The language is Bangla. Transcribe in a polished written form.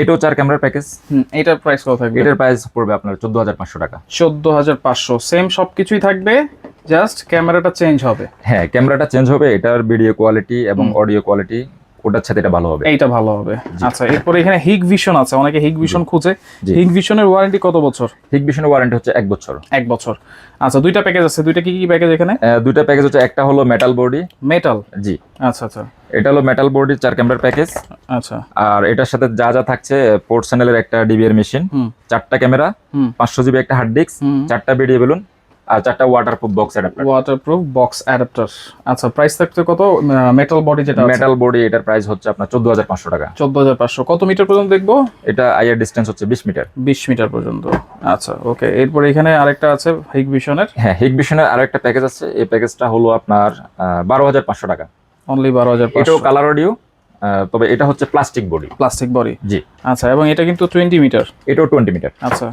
এটাও 4 ক্যামেরার প্যাকেজ। এটার প্রাইস কত থাকবে? এটার প্রাইস পড়বে আপনার 14,500 টাকা। 14,500, সেম সবকিছুই থাকবে, জাস্ট ক্যামেরাটা চেঞ্জ হবে। হ্যাঁ, ক্যামেরাটা চেঞ্জ হবে, এটার ভিডিও কোয়ালিটি এবং অডিও কোয়ালিটি ওটার সাথে এটা ভালো হবে। এইটা ভালো হবে। আচ্ছা, এরপরে এখানে হিগ ভিশন আছে, অনেকে হিগ ভিশন খুঁজে। জি। হিগ ভিশনের ওয়ারেন্টি কত বছর? হিগভিশনের ওয়ারেন্টি হচ্ছে 1 বছর। 1 বছর। আচ্ছা, দুইটা প্যাকেজ আছে, দুইটা কি কি প্যাকেজ এখানে? দুইটা প্যাকেজ হচ্ছে, একটা হলো মেটাল বডি। মেটাল। জি। আচ্ছা আচ্ছা এটা হলো মেটাল বডি 4 ক্যামেরার প্যাকেজ। আচ্ছা। আর এটার সাথে যা যা থাকছে, পোর্ট চ্যানেলের একটা ডিবিআর মেশিন, 4টা ক্যামেরা, 500 জিবি একটা হার্ড ডিস্ক, 4টা ভিডিও বেলুন, আর 4টা waterproof box adapter. Waterproof box adapter. আচ্ছা, প্রাইস থাকছে কত? মেটাল বডি যেটা আছে, মেটাল বডি এটার প্রাইস হচ্ছে আপনার 14,500 টাকা। 14,500। কত মিটার পর্যন্ত দেখবো? এটা আইআর ডিসটেন্স হচ্ছে 20 মিটার। 20 মিটার পর্যন্ত। আচ্ছা, ওকে। এরপরে এখানে আরেকটা আছে হিগ ভিশনের। হ্যাঁ, হিগভিশনের আরো একটা প্যাকেজ আছে, এই প্যাকেজটা হলো আপনার 12,500 টাকা। অনলি 12,500। এটাও কালার অডিও, তবে এটা হচ্ছে প্লাস্টিক বডি। Plastic body. জি। আচ্ছা, এবং এটা কিন্তু 20 মিটার। এটাও 20 মিটার। আচ্ছা।